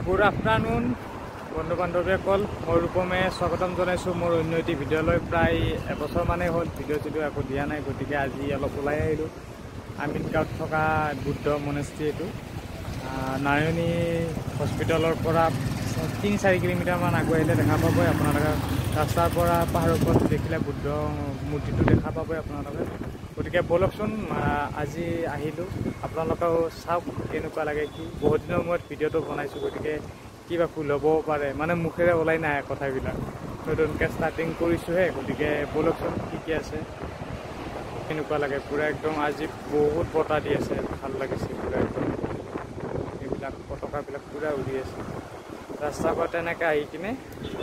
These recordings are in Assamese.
গুড আফটাৰনুন বন্ধু বান্ধৱীসকল মই ৰূপমে স্বাগতম জনাইছোঁ মোৰ অন্য এটি ভিডিঅ'লৈ প্ৰায় এবছৰ মানে হ'ল ভিডিঅ' যদিও একো দিয়া নাই গতিকে আজি অলপ ওলাই আহিলোঁ আমিন গাঁৱত থকা বুদ্ধ মনেষ্ট্ৰী এইটো নাৰায়ণী হস্পিটেলৰ পৰা ৩-৪ কিলোমিটাৰমান আগুৱাই আহিলে দেখা পাবই আপোনালোকে ৰাস্তাৰ পৰা পাহাৰৰ ওপৰত দেখিলে বুদ্ধ মূৰ্তিটো দেখা পাবই আপোনালোকে গতিকে বলকচোন আজি আহিলোঁ আপোনালোকেও চাওক কেনেকুৱা লাগে কি বহুত দিনৰ মূৰত ভিডিঅ'টো বনাইছোঁ গতিকে কিবা ভুল হ'বও পাৰে মানে মুখেৰে ওলাই নাহে কথাবিলাক নতুনকৈ ষ্টাৰ্টিং কৰিছোঁহে গতিকে বলকচোন কি আছে কেনেকুৱা লাগে পূৰা একদম আজি বহুত বতাহ দি আছে ভাল লাগিছে পূৰা একদম এইবিলাক পতাকাবিলাক পূৰা উৰি আছে ৰাস্তাৰ পৰা তেনেকৈ আহি কিনে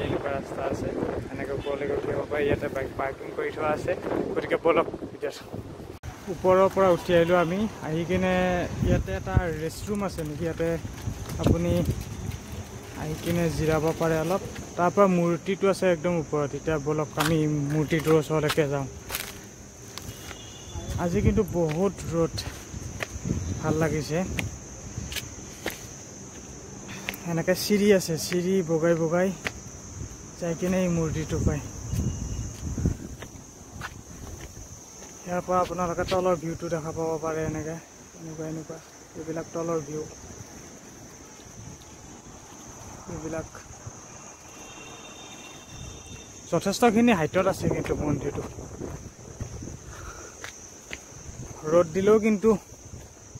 এনেকুৱা ৰাস্তা আছে এনেকৈ ওপৰলৈকে উঠিব পাৰে ইয়াতে বাইক পাৰ্কিং কৰি থোৱা আছে গতিকে বলক ভিডিঅ' ওপৰৰ পৰা উঠি আহিলোঁ আমি আহি কিনে ইয়াতে এটা ৰেষ্টৰুম আছে নেকি ইয়াতে আপুনি আহি কিনে জিৰাব পাৰে অলপ তাৰ পৰা মূৰ্তিটো আছে একদম ওপৰত এতিয়া বলক আমি মূৰ্তিটোৰ ওচৰলৈকে যাওঁ আজি কিন্তু বহুত ৰ'দ ভাল লাগিছে এনেকৈ চিৰি আছে চিৰি বগাই বগাই যাই কিনে এই মূৰ্তিটো পায় ইয়াৰ পৰা আপোনালোকে তলৰ ভিউটো দেখা পাব পাৰে এনেকৈ এনেকুৱা এইবিলাক তলৰ ভিউ এইবিলাক যথেষ্টখিনি হাইটত আছে কিন্তু মন্দিৰটো ৰ'দ দিলেও কিন্তু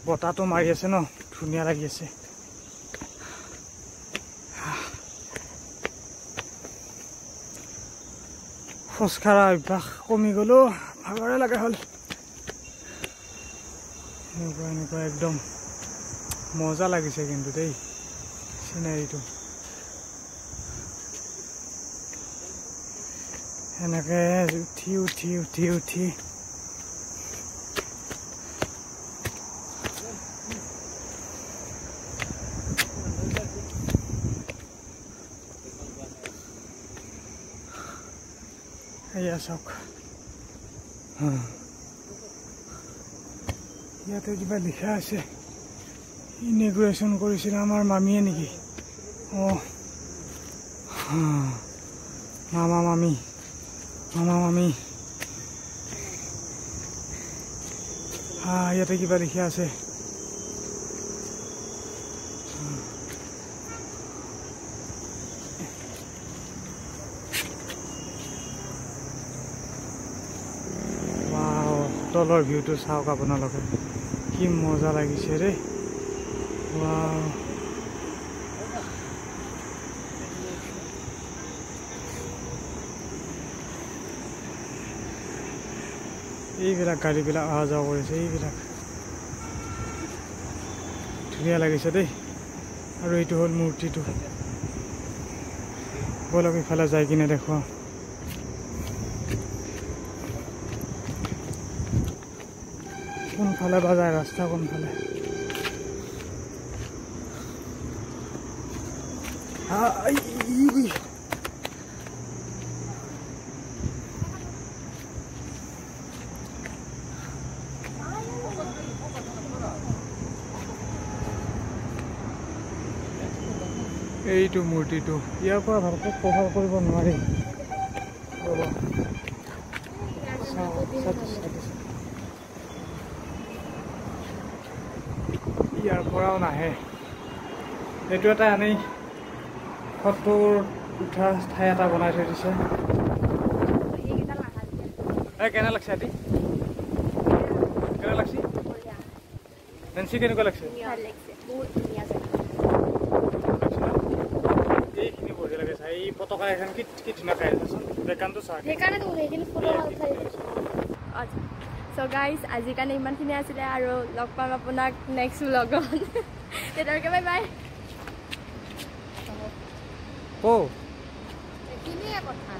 বতাহটো মাৰি আছে ন ধুনীয়া লাগি আছে খোজকাঢ়া অভ্যাস কমি গ'লেও ভাগৰে লাগে হ'ল এনেকুৱা একদম মজা লাগিছে কিন্তু দেই চিনাৰীটো এনেকৈ উঠি উঠি উঠি উঠি এয়া চাওক ইয়াতে কিবা লিখা আছে ইনগ্ৰেশ্যন কৰিছিল আমাৰ মামীয়ে নেকি অঁ মামা মামী ইয়াতে কিবা লিখা আছে তলৰ ভিউটো চাওক আপোনালোকে কি মজা লাগিছে ৰে ৱাও এইবিলাক গাড়ীবিলাক অহা যোৱা কৰিছে এইবিলাক ধুনীয়া লাগিছে দেই আৰু এইটো হ'ল মূৰ্তিটো বলক ইফালে যাই কিনে দেখুৱাওঁ কোনফালে বা যায় ৰাস্তা কোনফালে এইটো মূৰ্তিটো ইয়াৰ পৰা ভালকৈ কভাৰ কৰিব নোৱাৰি ইয়াৰ পৰাও নাহে এইটো এটা এনেই ফটোৰ উঠা ঠাই এটা বনাই থৈ দিছে কেনে লাগছে আদি কেনে লাগছে নেন্সি কেনেকুৱা লাগছে এইখিনি বঢ়িয়া লাগে চাই এই পতাকা এখন কি ধুনীয়া খাই আছেচোন বেকানটো চাই So guys, আজি কাৰণে ইমানখিনি আছিলে আৰু লগ পাম আপোনাক নেক্সট ব্লগত তেতিয়ালৈকে বাই বাই ও এইখিনিয়ে কথা